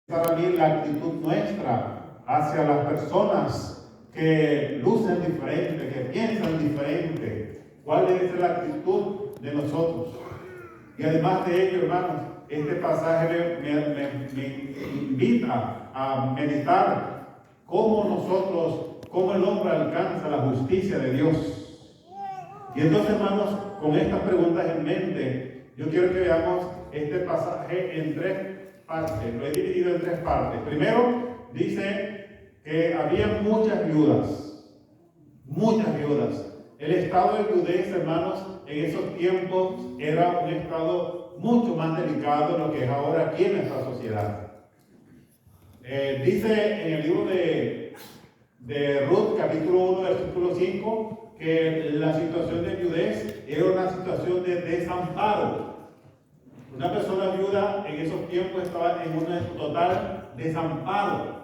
para mí la actitud nuestra hacia las personas que lucen diferente, que piensan diferente. ¿Cuál debe ser la actitud de nosotros? Y además de ello, hermanos, este pasaje me invita a meditar cómo el hombre alcanza la justicia de Dios. Y entonces, hermanos, con estas preguntas en mente, yo quiero que veamos este pasaje en tres partes. Lo he dividido en tres partes. Primero, dice que había muchas viudas. El estado de viudez, hermanos, en esos tiempos era un estado mucho más delicado de lo que es ahora aquí en nuestra sociedad. Dice en el libro de Ruth, capítulo 1, versículo 5, que la situación de viudez era una situación de desamparo. Una persona viuda en esos tiempos estaba en un total desamparo.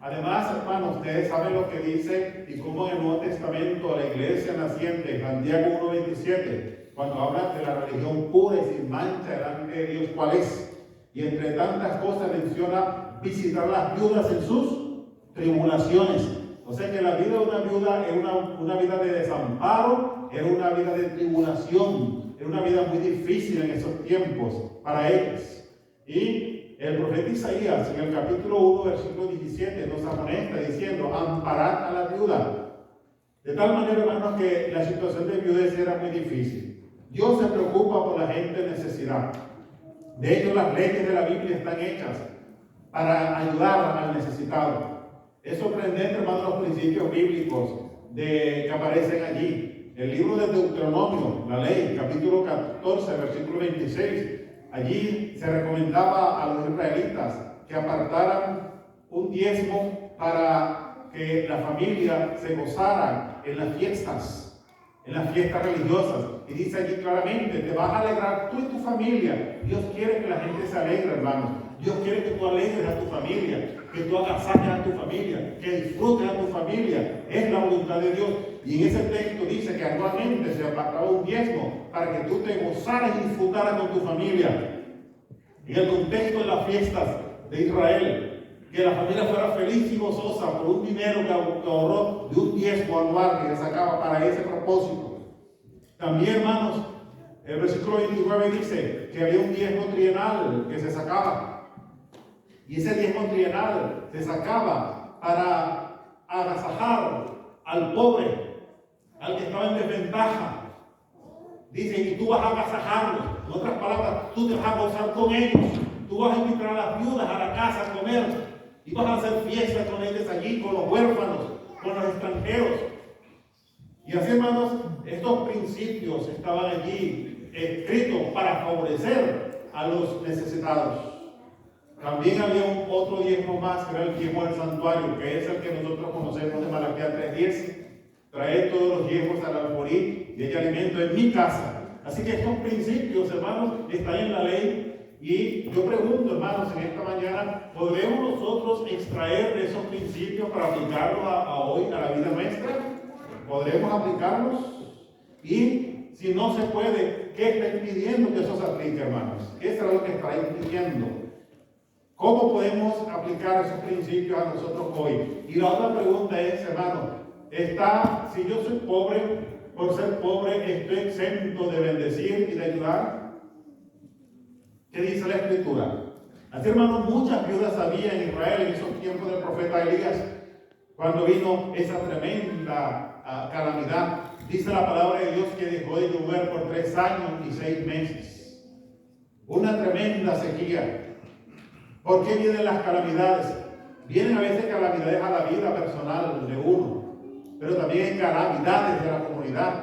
Además, hermanos, ustedes saben lo que dice y cómo en el Nuevo Testamento la iglesia naciente, Santiago 1:27, cuando habla de la religión pura y sin mancha delante de Dios, ¿cuál es? Y entre tantas cosas menciona visitar las viudas en sus tribulaciones. O sea que la vida de una viuda era una vida de desamparo, era una vida de tribulación, era una vida muy difícil en esos tiempos para ellos. Y el profeta Isaías, en el capítulo 1, versículo 17, nos amonesta diciendo: amparad a la viuda. De tal manera, hermanos, que la situación de viudez era muy difícil. Dios se preocupa por la gente en necesidad. De hecho, las leyes de la Biblia están hechas para ayudar al necesitado. Es sorprendente, hermanos, los principios bíblicos que aparecen allí. El libro de Deuteronomio, la ley, capítulo 14, versículo 26. Allí se recomendaba a los israelitas que apartaran un diezmo para que la familia se gozara en las fiestas religiosas. Y dice allí claramente: te vas a alegrar tú y tu familia. Dios quiere que la gente se alegre, hermanos. Dios quiere que tú alegres a tu familia, que tú agasajes a tu familia, que disfrutes a tu familia. Es la voluntad de Dios. Y en ese texto dice que anualmente se apartaba un diezmo para que tú te gozaras y disfrutaras con tu familia. En el contexto de las fiestas de Israel, que la familia fuera feliz y gozosa por un dinero que ahorró de un diezmo anual que sacaba para ese propósito. También, hermanos, el versículo 29 dice que había un diezmo trienal que se sacaba. Y ese diezmo trienal se sacaba para agasajar al pobre, al que estaba en desventaja. Dice: y tú vas a agasajarlos. En otras palabras, tú te vas a gozar con ellos. Tú vas a invitar a las viudas a la casa a comer. Y vas a hacer fiesta con ellos allí, con los huérfanos, con los extranjeros. Y así, hermanos, estos principios estaban allí escritos para favorecer a los necesitados. También había otro diezmo más, que era el diezmo del santuario, que es el que nosotros conocemos de Malaquías 3:10. Traed todos los diezmos al alfolí y eche alimento en mi casa. Así que estos principios, hermanos, están en la ley. Y yo pregunto, hermanos, en esta mañana, ¿podremos nosotros extraer de esos principios para aplicarlos a hoy, a la vida nuestra? ¿Podremos aplicarlos? Y si no se puede, ¿qué está impidiendo que eso se aplique, hermanos? ¿Qué es lo que está impidiendo? ¿Cómo podemos aplicar esos principios a nosotros hoy? Y la otra pregunta es, hermano, si yo soy pobre, por ser pobre, ¿estoy exento de bendecir y de ayudar? ¿Qué dice la Escritura? Así, hermanos, muchas viudas había en Israel en esos tiempos del profeta Elías, cuando vino esa tremenda calamidad. Dice la palabra de Dios que dejó de llover por 3 años y 6 meses. Una tremenda sequía. ¿Por qué vienen las calamidades? Vienen a veces calamidades a la vida personal de uno, pero también calamidades de la comunidad.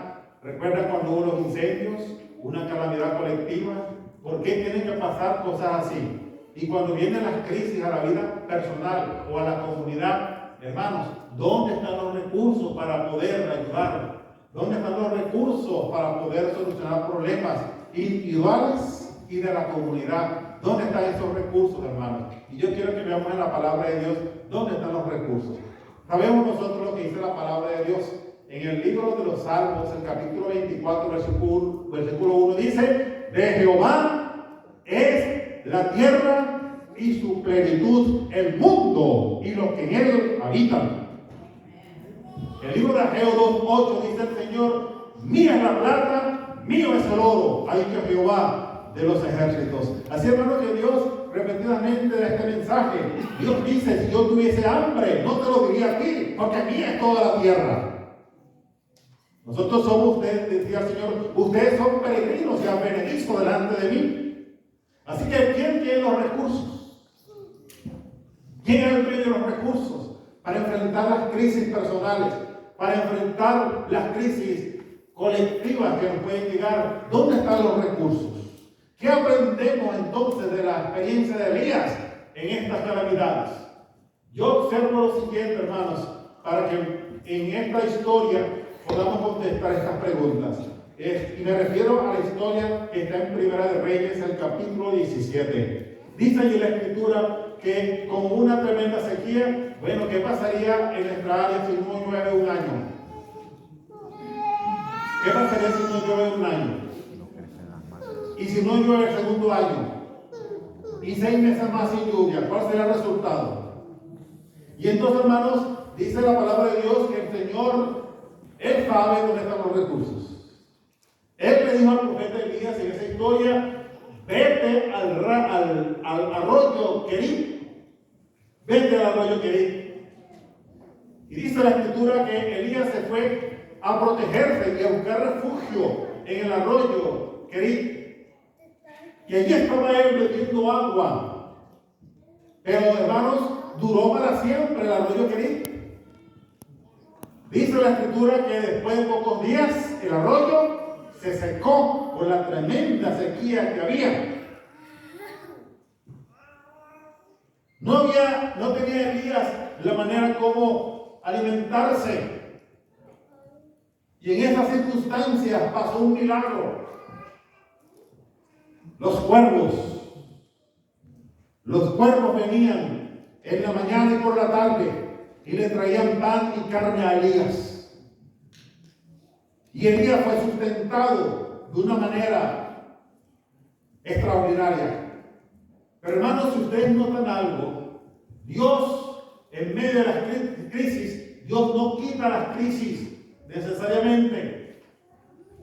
¿Recuerdan cuando hubo los incendios? Una calamidad colectiva. ¿Por qué tienen que pasar cosas así? Y cuando vienen las crisis a la vida personal o a la comunidad, hermanos, ¿dónde están los recursos para poder ayudar? ¿Dónde están los recursos para poder solucionar problemas individuales y de la comunidad? ¿Dónde están esos recursos, hermanos? Y yo quiero que veamos en la palabra de Dios dónde están los recursos. Sabemos nosotros lo que dice la palabra de Dios. En el libro de los Salmos, el capítulo 24, versículo 1, dice: de Jehová es la tierra y su plenitud el mundo y los que en él habitan. El libro de Ageo 2:8 dice el Señor: mía es la plata, mío es el oro, ha dicho Jehová de los ejércitos. Así, hermano, que Dios repetidamente da este mensaje. Dios dice: si yo tuviese hambre, no te lo diría a ti, porque mía es toda la tierra. Nosotros somos, ustedes, decía el Señor, ustedes son peregrinos y advenedizos delante de mí. Así que, ¿quién tiene los recursos? ¿Quién es el dueño de los recursos para enfrentar las crisis personales, para enfrentar las crisis colectivas que nos pueden llegar? ¿Dónde están los recursos? ¿Qué aprendemos entonces de la experiencia de Elías en estas calamidades? Yo observo lo siguiente, hermanos, para que en esta historia podamos contestar estas preguntas. Y me refiero a la historia que está en Primera de Reyes, el capítulo 17. Dice allí la Escritura que con una tremenda sequía, bueno, ¿qué pasaría en nuestra área si no llueve un año? ¿Qué pasaría si no llueve un año? Y si no llueve el segundo año, y 6 meses más sin lluvia, ¿cuál sería el resultado? Y entonces, hermanos, dice la palabra de Dios que el Señor, Él sabe dónde están los recursos. Él le dijo al profeta Elías en esa historia: vete al arroyo Querit, vete al arroyo Querit. Y dice la Escritura que Elías se fue a protegerse y a buscar refugio en el arroyo Querit. Y allí estaba él metiendo agua. Pero, hermanos, duró para siempre el arroyo Querit. Dice la Escritura que después de pocos días el arroyo se secó por la tremenda sequía que había. No tenía Elías la manera como alimentarse. Y en esas circunstancias pasó un milagro. Los cuervos venían en la mañana y por la tarde y le traían pan y carne a Elías. Y Elías fue sustentado de una manera extraordinaria. Pero, hermanos, si ustedes notan algo, Dios, en medio de las crisis, Dios no quita las crisis necesariamente.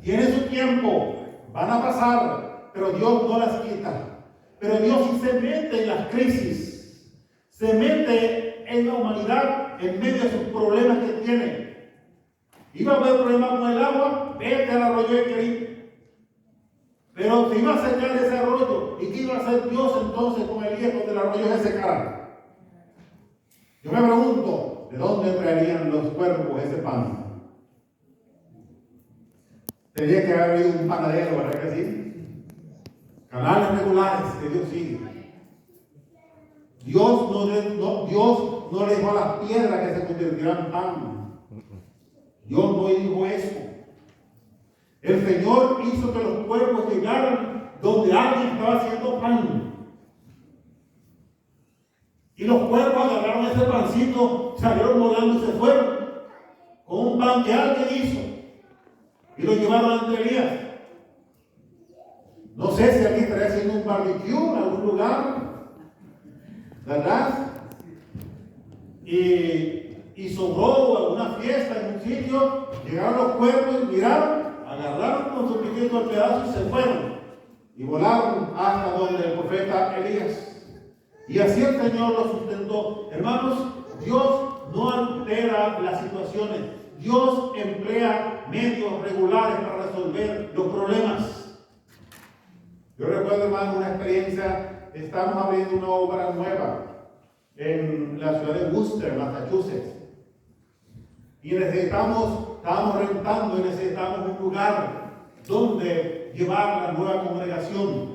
Tiene su tiempo, van a pasar, pero Dios no las quita. Pero Dios sí se mete en las crisis, se mete en la humanidad en medio de sus problemas que tiene. Iba a haber problemas con el agua, vete al arroyo de Querit. Pero se iba a secar ese arroyo. ¿Y qué iba a hacer Dios entonces con Elías cuando el arroyo se secara? Yo me pregunto, ¿de dónde traerían los cuervos ese pan? Tendría que haber habido un panadero, ¿verdad que sí? Canales regulares que Dios sigue. Dios no le dijo a las piedras que se convirtieran en pan. Dios no dijo eso. El Señor hizo que los cuervos llegaran donde alguien estaba haciendo pan. Y los cuervos agarraron ese pancito, salieron volando y se fueron con un pan que alguien hizo. Y lo llevaron ante Elías. No sé si alguien estaría haciendo un barbecue en algún lugar, ¿verdad? Y sobró alguna fiesta en un sitio, llegaron los cuervos y miraron, agarraron con su piquito el pedazo y se fueron. Y volaron hasta donde el profeta Elías. Y así el Señor lo sustentó. Hermanos, Dios no altera las situaciones. Dios emplea medios regulares para resolver los problemas. Yo recuerdo, hermano, una experiencia. Estamos abriendo una obra nueva en la ciudad de Worcester, Massachusetts. Y estábamos rentando y necesitábamos un lugar donde llevar la nueva congregación.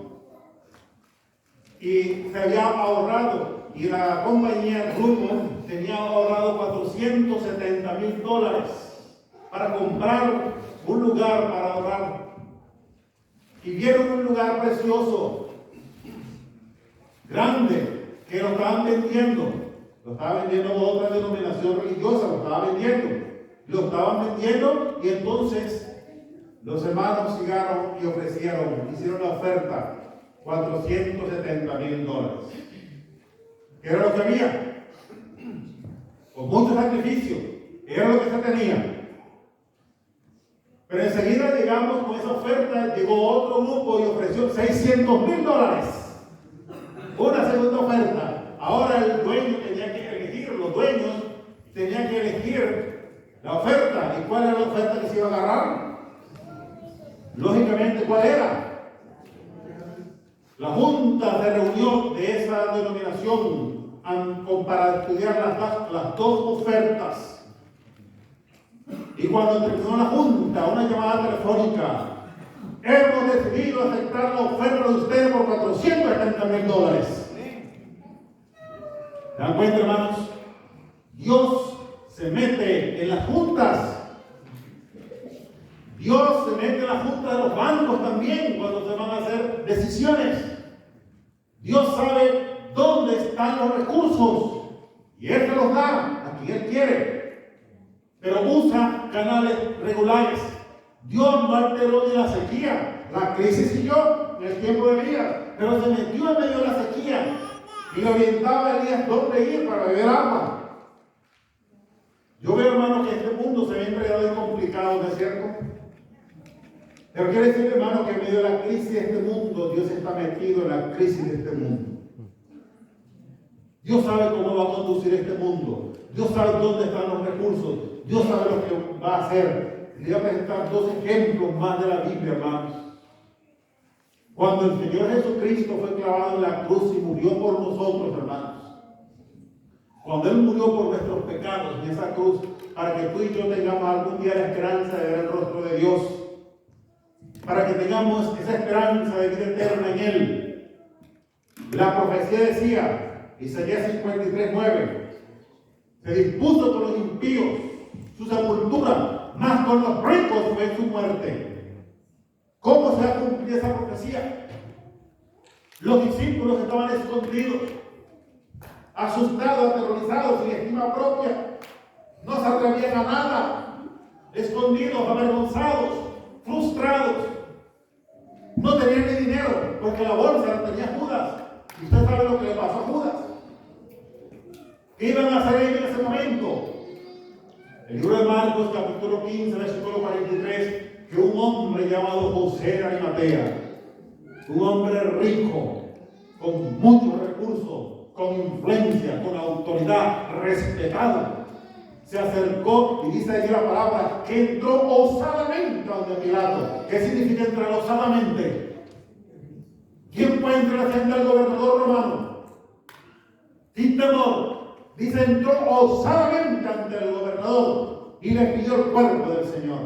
Y se había ahorrado, y la compañía Rumbo tenía ahorrado $470,000 para comprar un lugar para orar. Y vieron un lugar precioso, grande, que lo estaban vendiendo. Lo estaba vendiendo otra denominación religiosa, lo estaban vendiendo, y entonces los hermanos llegaron y hicieron la oferta, $470,000. que era lo que había, con mucho sacrificio, era lo que se tenía. Pero enseguida llegamos con esa oferta, llegó otro grupo y ofreció $600,000. Una segunda oferta. Ahora el dueño tenía que elegir, los dueños tenían que elegir la oferta. ¿Y cuál era la oferta que se iba a agarrar? Lógicamente, ¿cuál era? La junta se reunió de esa denominación para estudiar las dos ofertas. Y cuando terminó la junta, una llamada telefónica, hemos decidido aceptar la oferta de ustedes por $470,000. ¿Se dan cuenta, hermanos? Dios se mete en las juntas. Dios se mete en la junta de los bancos también cuando se van a hacer decisiones. Dios sabe dónde están los recursos y Él se los da a quien Él quiere. Pero usa canales regulares. Dios no alteró ni la sequía. La crisis siguió en el tiempo de Elías, pero se metió en medio de la sequía y le orientaba a Elías dónde ir para beber agua. Yo veo, hermano, que este mundo se ve enredado y complicado, ¿no es cierto? Pero quiere decir, hermano, que en medio de la crisis de este mundo, Dios está metido en la crisis de este mundo. Dios sabe cómo va a conducir este mundo. Dios sabe dónde están los recursos. Dios sabe lo que va a hacer. Le voy a presentar dos ejemplos más de la Biblia, hermanos. Cuando el Señor Jesucristo fue clavado en la cruz y murió por nosotros, hermanos. Cuando Él murió por nuestros pecados en esa cruz, para que tú y yo tengamos algún día la esperanza de ver el rostro de Dios, para que tengamos esa esperanza de vida eterna en Él. La profecía decía, Isaías 53:9, se dispuso con los impíos su sepultura, más con los ricos fue su muerte. ¿Cómo se ha cumplido esa profecía? Los discípulos estaban escondidos, asustados, aterrorizados, sin estima propia, no se atrevían a nada, escondidos, avergonzados, frustrados. No tenían ni dinero, porque la bolsa la tenía Judas. Y usted sabe lo que le pasó a Judas. ¿Qué iban a hacer ellos en ese momento? El libro de Marcos, capítulo 15, versículo 43, que un hombre llamado José de Arimatea, un hombre rico, con muchos recursos, con influencia, con autoridad, respetado, se acercó y dice allí la palabra que entró osadamente a donde Pilato. ¿Qué significa entrar osadamente? ¿Quién puede entrar frente al gobernador romano? Sin temor. Dice, entró osadamente ante el gobernador y le pidió el cuerpo del Señor.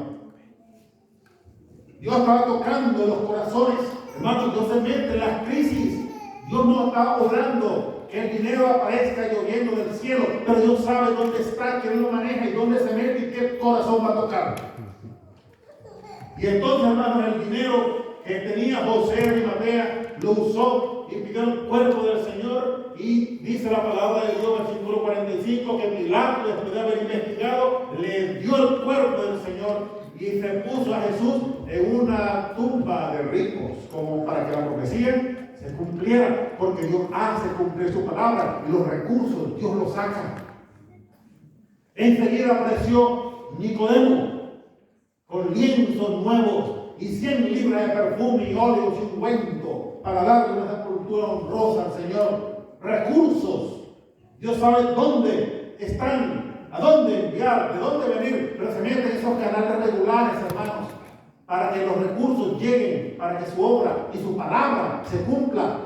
Dios estaba tocando los corazones. Hermanos, Dios se mete en las crisis. Dios no está orando que el dinero aparezca lloviendo del cielo, pero Dios sabe dónde está, quién lo maneja y dónde se mete y qué corazón va a tocar. Y entonces, hermanos, el dinero que tenía José de Arimatea lo usó y pidió el cuerpo del Señor. Y dice la palabra de Dios, versículo 45, que Pilato, después de haber investigado, le dio el cuerpo del Señor y se puso a Jesús en una tumba de ricos, como para que la profecía se cumpliera, porque Dios hace cumplir su palabra y los recursos Dios los saca. Enseguida apareció Nicodemo con lienzos nuevos y 100 libras de perfume y óleo sin ungüento para darle una sepultura honrosa al Señor. Recursos. Dios sabe dónde están, a dónde enviar, de dónde venir, pero se meten esos canales regulares, hermanos, para que los recursos lleguen, para que su obra y su palabra se cumpla.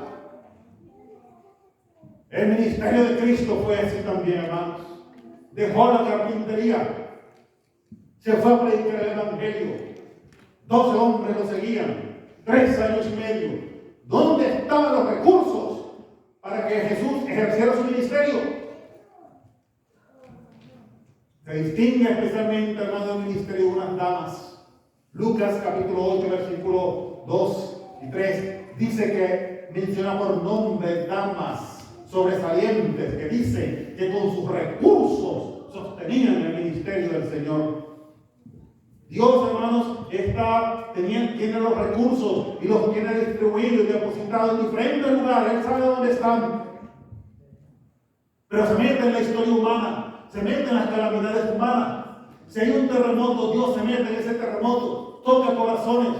El ministerio de Cristo fue así también, hermanos. Dejó la carpintería, se fue a predicar el Evangelio. 12 hombres lo seguían, 3 años y medio. ¿Dónde estaban los recursos para que Jesús ejerciera su ministerio? Se distingue especialmente, hermano, del ministerio de unas damas. Lucas capítulo 8, versículo 2 y 3, dice que menciona por nombre damas sobresalientes que dicen que con sus recursos sostenían el ministerio del Señor. Dios, hermanos, tiene los recursos y los tiene distribuidos y depositados en diferentes lugares. Él sabe dónde están. pero se mete en la historia humana, se mete en las calamidades humanas. Si hay un terremoto, Dios se mete en ese terremoto, toca corazones.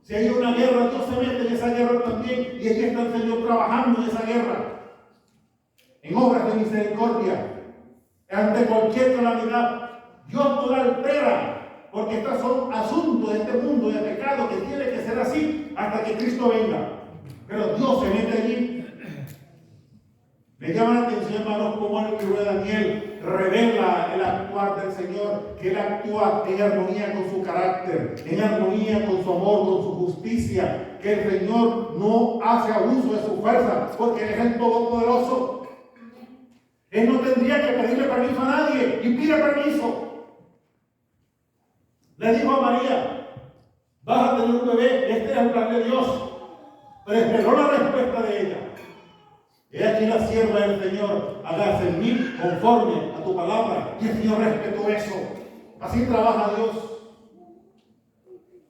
Si hay una guerra, Dios se mete en esa guerra también, y aquí está el Señor trabajando en esa guerra, en obras de misericordia. Ante cualquier calamidad, Dios no la altera, porque estos son asuntos de este mundo de pecado que tiene que ser así hasta que Cristo venga. Pero Dios se mete allí. Me llama la atención, hermanos, cómo el libro de Daniel revela el actuar del Señor, que Él actúa en armonía con su carácter, en armonía con su amor, con su justicia, que el Señor no hace abuso de su fuerza, porque Él es el Todopoderoso. Él no tendría que pedirle permiso a nadie, y pide permiso. Le dijo a María: vas a tener un bebé, este es el plan de Dios. Pero esperó la respuesta de ella. He aquí la sierva del Señor, hágase en mí conforme a tu palabra. Y el Señor respetó eso. Así trabaja Dios.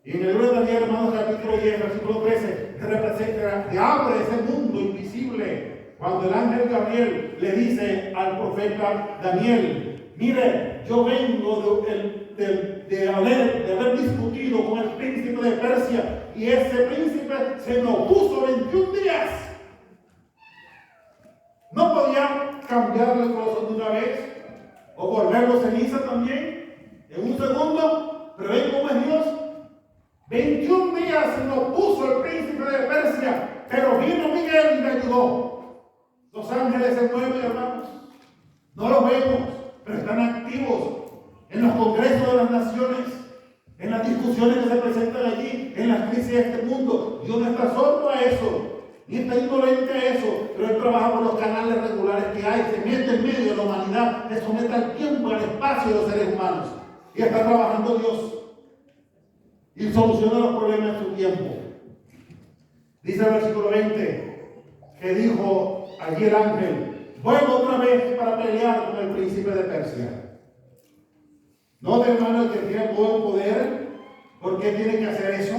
Y en el libro de Daniel, hermanos, capítulo 10, versículo 13, que representa, que abre ese mundo invisible. Cuando el ángel Gabriel le dice al profeta Daniel: mire, yo vengo de haber discutido con el príncipe de Persia, y ese príncipe se me opuso 21 días. No podía cambiarle el corazón de una vez, o volverlo ceniza también, en un segundo. Pero ven cómo es Dios. 21 días se me opuso el príncipe de Persia, pero vino Miguel y me ayudó. Los ángeles se mueven, hermanos. No los vemos, pero están activos en los congresos de las naciones, en las discusiones que se presentan allí, en las crisis de este mundo. Dios no está sordo a eso, ni está indolente a eso, pero Él trabaja por los canales regulares que hay, se mete en medio de la humanidad, se somete al tiempo, al espacio de los seres humanos, y está trabajando Dios y soluciona los problemas en su tiempo. Dice el versículo 20 que dijo allí el ángel: vuelvo otra vez para pelear con el príncipe de Persia. No, hermano, el que tiene todo el poder, ¿por qué tiene que hacer eso?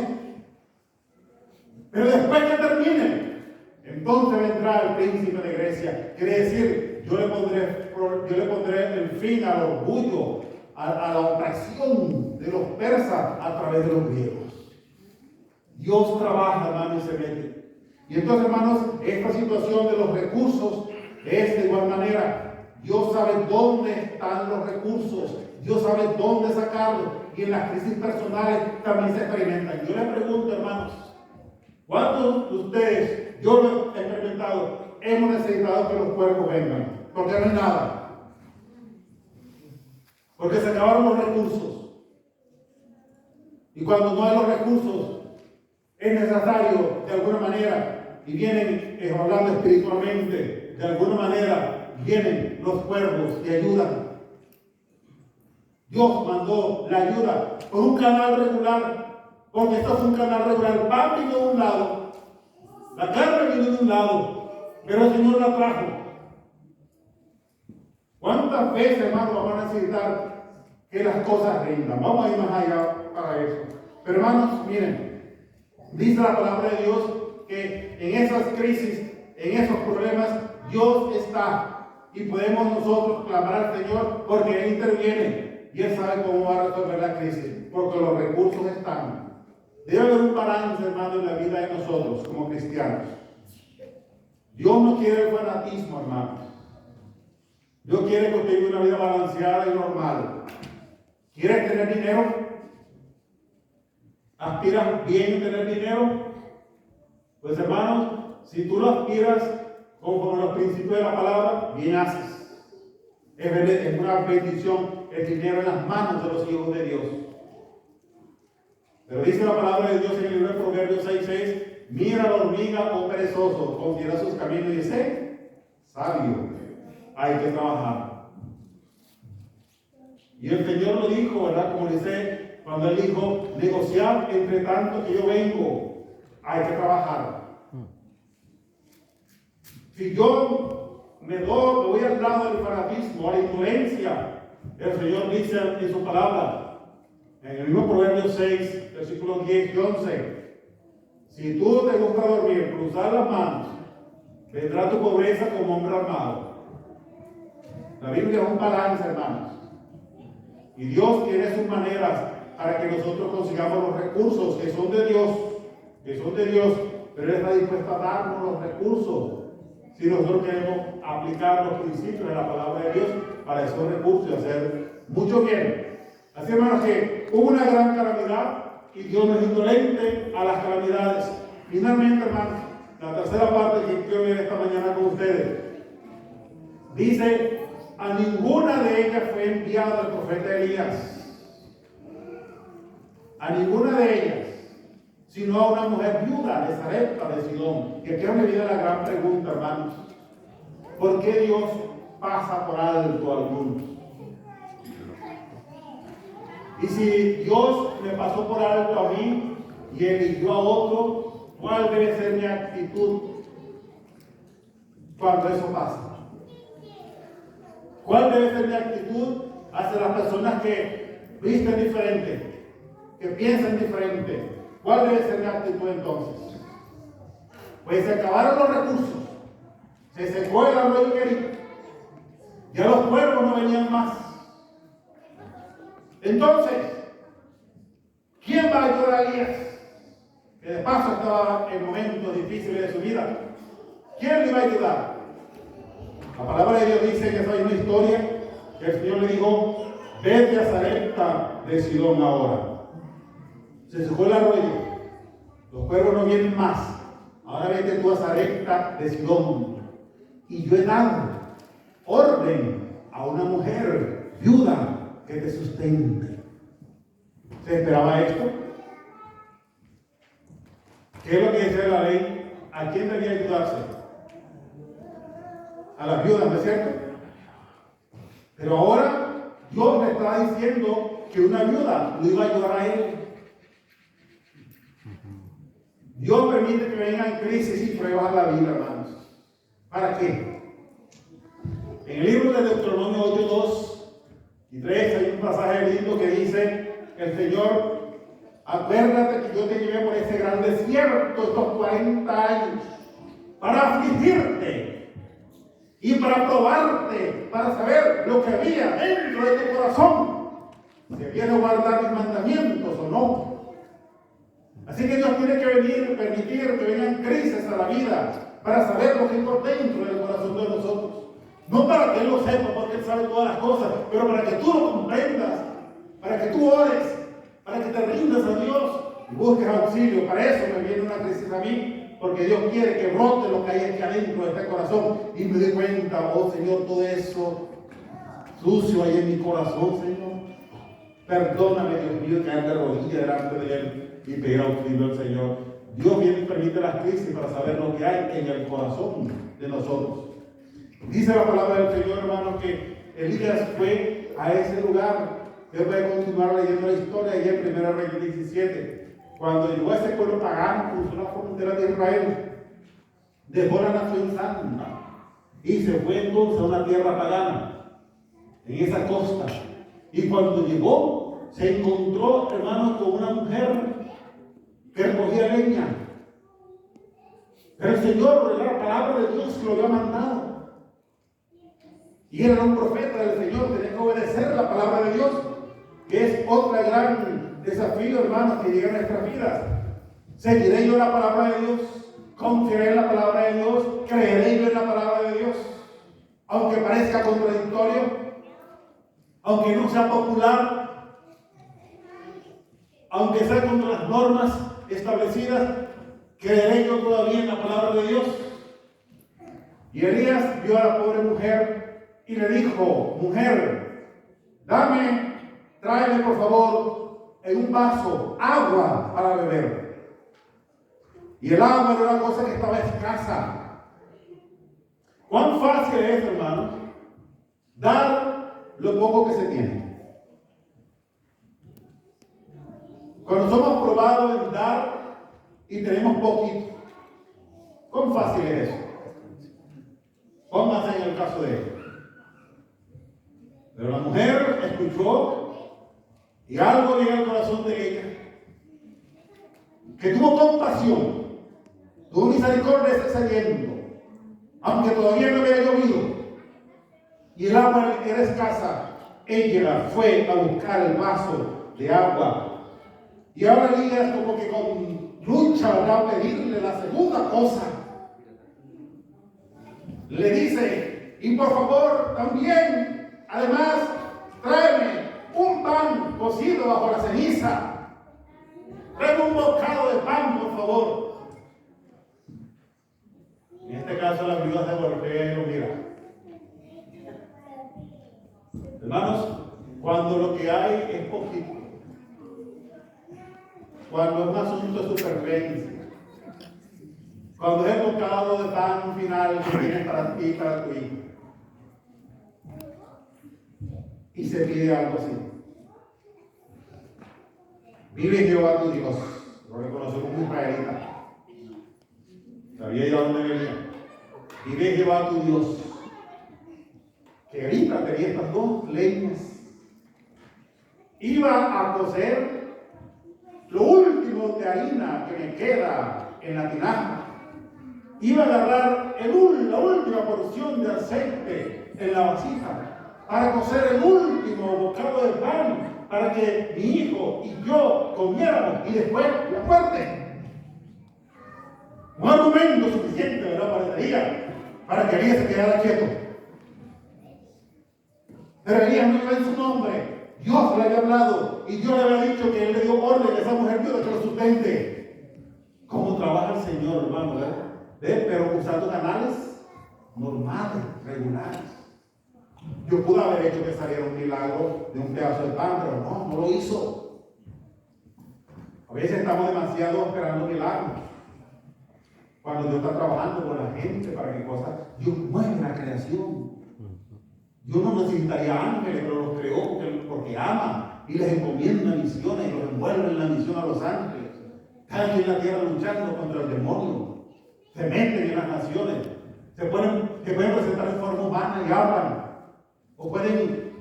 Pero después que termine, entonces vendrá el príncipe de Grecia. Quiere decir, yo le pondré el fin al orgullo, a la opresión de los persas a través de los griegos. Dios trabaja, hermano, y se mete. Y entonces, hermanos, esta situación de los recursos es de igual manera. Dios sabe dónde están los recursos, Dios sabe dónde sacarlos, y en las crisis personales también se experimentan. Yo les pregunto, hermanos, ¿cuántos de ustedes, yo lo he experimentado, hemos necesitado que los cuerpos vengan? Porque no hay nada. Porque se acabaron los recursos. Y cuando no hay los recursos, es necesario de alguna manera, y vienen hablando espiritualmente, de alguna manera vienen los cuervos y ayudan. Dios mandó la ayuda por un canal regular, porque esto es un canal regular. El pan vino de un lado, la carne vino de un lado, pero el Señor la trajo. ¿Cuántas veces, hermanos, vamos a necesitar que las cosas rindan? Vamos a ir más allá para eso. Pero, hermanos, miren, dice la palabra de Dios que en esas crisis, en esos problemas, Dios está, y podemos nosotros clamar al Señor porque Él interviene y Él sabe cómo va a resolver la crisis, porque los recursos están. Debe haber un balance, hermano, en la vida de nosotros como cristianos. Dios no quiere el fanatismo, hermanos. Dios quiere que usted tenga una vida balanceada y normal. ¿Quieres tener dinero? ¿Aspiras bien a tener dinero? Pues, hermanos, si tú lo aspiras conforme a los principios de la palabra, bien haces. Es una bendición el dinero en las manos de los hijos de Dios. Pero dice la palabra de Dios en el libro de Proverbios 6:6: mira la hormiga, oh perezoso, considera sus caminos y dice: sabio. Hay que trabajar. Y el Señor lo dijo, ¿verdad? Como dice, cuando Él dijo: negociar entre tanto que yo vengo, hay que trabajar. Si yo me voy al lado del fanatismo, a la influencia, el Señor dice en su palabra, en el mismo Proverbios 6, versículos 10 y 11: si tú te gusta dormir, cruzar las manos, vendrá tu pobreza como hombre armado. La Biblia es un balance, hermanos. Y Dios tiene sus maneras para que nosotros consigamos los recursos que son de Dios, pero Él está dispuesto a darnos los recursos si nosotros queremos aplicar los principios de la palabra de Dios para esos recursos y hacer mucho bien. Así, hermanos, que hubo una gran calamidad y Dios no es indolente a las calamidades. Finalmente, hermanos, la tercera parte que quiero ver esta mañana con ustedes dice: a ninguna de ellas fue enviado el profeta Elías, a ninguna de ellas, sino a una mujer viuda de Sarepta de Sidón. Y aquí me viene la gran pregunta, hermanos: ¿por qué Dios pasa por alto a algunos? Y si Dios me pasó por alto a mí y eligió a otro, ¿cuál debe ser mi actitud cuando eso pasa? ¿Cuál debe ser mi actitud hacia las personas que visten diferente, que piensan diferente? ¿Cuál debe ser mi actitud entonces? Pues se acabaron los recursos, se secó el arroyo querido, ya los cuervos no venían más. Entonces, ¿quién va a ayudar a Elías? Que de paso estaba en momentos difíciles de su vida. ¿Quién le iba a ayudar? La palabra de Dios dice que hay una historia que el Señor le dijo: vete a Sarepta de Sidón ahora. Se secó el arroyo, los cuervos no vienen más. Ahora vete tú a Sarepta de Sidón. Y yo he dado orden a una mujer viuda que te sustente. ¿Se esperaba esto? ¿Qué es lo que dice la ley? ¿A quién debía ayudarse? A las viudas, ¿no es cierto? Pero ahora Dios le está diciendo que una viuda lo iba a ayudar a él. Dios permite que vengan crisis y pruebas a la vida, hermanos. ¿Para qué? En el libro de Deuteronomio 8, 2 y 3 hay un pasaje lindo que dice: el Señor, acuérdate que yo te llevé por ese gran desierto estos 40 años para afligirte y para probarte, para saber lo que había dentro de tu corazón, si quieres guardar mis mandamientos o no. Así que Dios tiene que venir, permitir que vengan crisis a la vida para saber lo que hay por dentro del corazón de nosotros. No para que Él lo sepa, porque Él sabe todas las cosas, pero para que tú lo comprendas, para que tú ores, para que te rindas a Dios y busques auxilio. Para eso me viene una crisis a mí, porque Dios quiere que brote lo que hay aquí adentro de este corazón y me dé cuenta: oh Señor, todo eso sucio hay en mi corazón, Señor. Perdóname, Dios mío, caer de rodillas delante de Él y pedir auxilio al Señor. Dios viene y permite las crisis para saber lo que hay en el corazón de nosotros. Dice la palabra del Señor, hermano, que Elías fue a ese lugar. Usted puede continuar leyendo la historia ahí en 1 Reyes 17. Cuando llegó a ese pueblo pagano, cruzó la frontera de Israel, dejó la nación santa y se fue entonces a una tierra pagana, en esa costa. Y cuando llegó, se encontró, hermano, con una mujer que recogía leña. Pero el Señor, era la palabra de Dios que lo había mandado. Y era un profeta del Señor, tenía que obedecer la palabra de Dios, que es otro gran desafío, hermanos, que llega a nuestras vidas. Seguiré yo la palabra de Dios, confiaré en la palabra de Dios, creeré yo en la palabra de Dios, aunque parezca contradictorio, aunque no sea popular, aunque sea contra las normas establecidas, creeré yo todavía en la palabra de Dios. Y Elías vio a la pobre mujer y le dijo: mujer, tráeme por favor en un vaso agua para beber. Y el agua era una cosa que estaba escasa. ¿Cuán fácil es, hermano, dar lo poco que se tiene? Cuando somos probados en dar y tenemos poquito, ¿cuán fácil es eso? Pónganse en el caso de ella. Pero la mujer escuchó y algo llegó al corazón de ella, que tuvo compasión, tuvo misericordia de ese sediento, aunque todavía no había llovido. y el agua era escasa, ella fue a buscar el vaso de agua. Y ahora Elías como que con lucha va a pedirle la segunda cosa. Le dice, y por favor también, además, tráeme un pan cocido bajo la ceniza. Tráeme un bocado de pan, por favor. En este caso la viuda se voltea y lo mira. Hermanos, cuando lo que hay es poquito, cuando es un asunto de supervivencia, cuando es el bocado de pan final que tienes para ti y para tu hijo, y se pide algo así. Vive Jehová tu Dios, lo reconoció como israelita. Sabía ya dónde venía. Vive Jehová tu Dios, que ahorita tenía estas dos leñas. Iba a cocer lo último de harina que me queda en la tinaja. Iba a agarrar la última porción de aceite en la vasija para cocer el último bocado de pan para que mi hijo y yo comiéramos y después la muerte. Un argumento suficiente, ¿verdad? Parecería para que Elías se quedara quieto. Pero Elías no iba en su nombre. Dios le había hablado y Dios le había dicho que él le dio orden a esa mujer viuda que lo sustente. ¿Cómo trabaja el Señor, hermano? Pero usando canales normales, regulares. Yo pude haber hecho que saliera un milagro de un pedazo de pan, pero no lo hizo. A veces estamos demasiado esperando milagros. Cuando Dios está trabajando con la gente para que cosas, Dios mueve la creación. Dios no necesitaría ángeles, pero los creó porque ama y les encomienda misiones y los envuelve en la misión a los ángeles. Están aquí en la tierra luchando contra el demonio. Se meten en las naciones. Se pueden presentar en forma humana y hablan. O pueden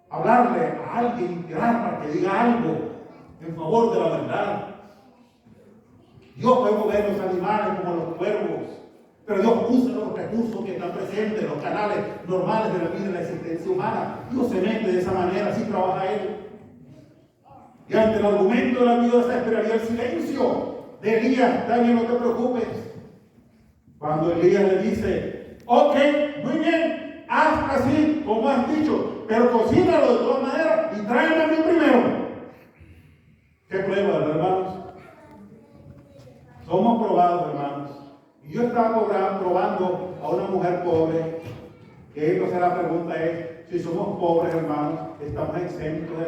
hablarle a alguien, inspirar para que diga algo en favor de la verdad. Dios puede mover los animales como los cuervos, pero Dios usa los recursos que están presentes, los canales normales de la vida y la existencia humana. Dios se mete de esa manera, así trabaja Él. Y ante el argumento de la viuda se esperaría el silencio de Elías. Daniel, no te preocupes. Cuando Elías le dice, ok, muy bien, haz así como has dicho, pero cocínalo de todas maneras y tráeme a mí primero. ¿Qué prueba, hermanos? Somos probados, hermanos. Y yo estaba probando a una mujer pobre. Que entonces la pregunta es, si somos pobres, hermanos, ¿estamos exentos de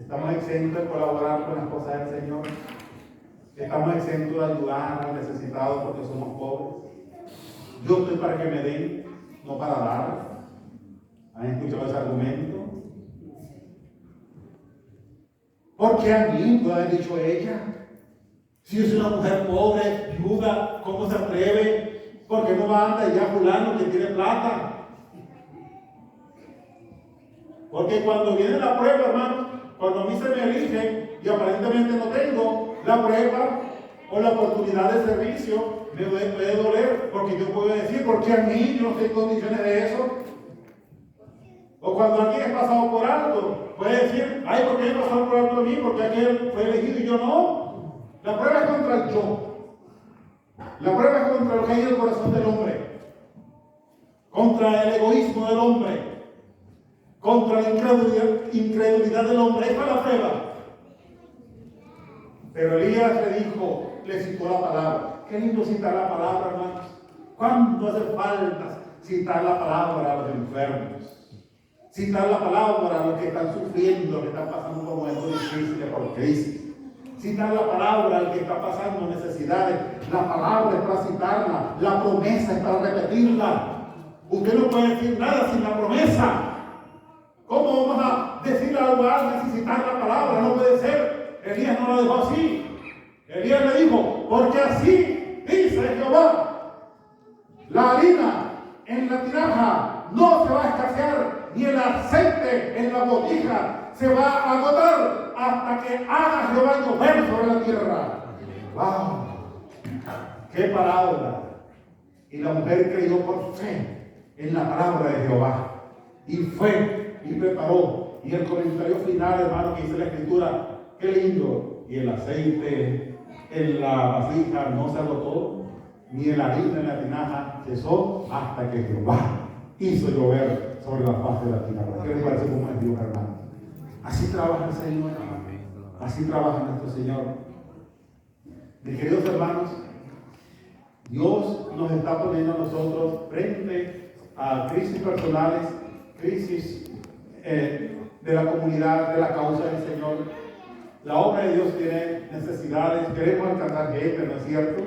estamos exentos de colaborar con las cosas del Señor? ¿Estamos exentos de ayudar al necesitado porque somos pobres? Yo estoy para que me den, no para dar. ¿Han escuchado ese argumento? ¿Por qué a mí? ¿Lo ha dicho ella? Si es una mujer pobre, viuda, ¿cómo se atreve? ¿Por qué no va a andar ya fulano que tiene plata? Porque cuando viene la prueba, hermano, cuando a mí se me elige y aparentemente no tengo la prueba o la oportunidad de servicio, me puede doler, porque yo puedo decir, ¿por qué a mí? Yo no estoy en condiciones de eso. O cuando alguien es pasado por alto, puede decir, ay, ¿por qué he pasado por alto de mí? Porque aquel fue elegido y yo no. La prueba es contra el yo. La prueba es contra lo que hay en el corazón del hombre. Contra el egoísmo del hombre. Contra la incredulidad del hombre. Esa es la prueba. Pero Elías le dijo, le citó la palabra. Qué lindo citar la palabra, hermanos. ¿Cuánto hace falta citar la palabra a los enfermos? Citar la palabra a los que están sufriendo, que están pasando por momentos difíciles por crisis. Citar la palabra al que está pasando necesidades. La palabra es para citarla. La promesa es para repetirla. Usted no puede decir nada sin la promesa. ¿Cómo vamos a decirle algo a alguien sin citar la palabra? No puede ser. Elías no lo dejó así. Elías le dijo, porque así dice Jehová, la harina en la tinaja no se va a escasear, ni el aceite en la botija se va a agotar hasta que haga Jehová llover sobre la tierra. ¡Wow! ¡Qué palabra! Y la mujer creyó por fe en la palabra de Jehová. Y fue y preparó. Y el comentario final, hermano, que dice la escritura, qué lindo. Y el aceite en la vasija no se agotó, ni el harina en la tinaja cesó, hasta que Jehová hizo llover sobre la faz de la tierra. ¿Qué les parece como es Dios, hermano? Así trabaja el Señor. Así trabaja nuestro Señor. Mis queridos hermanos, Dios nos está poniendo a nosotros frente a crisis personales, crisis de la comunidad, de la causa del Señor. La obra de Dios tiene necesidades, queremos alcanzar gente, ¿no es cierto?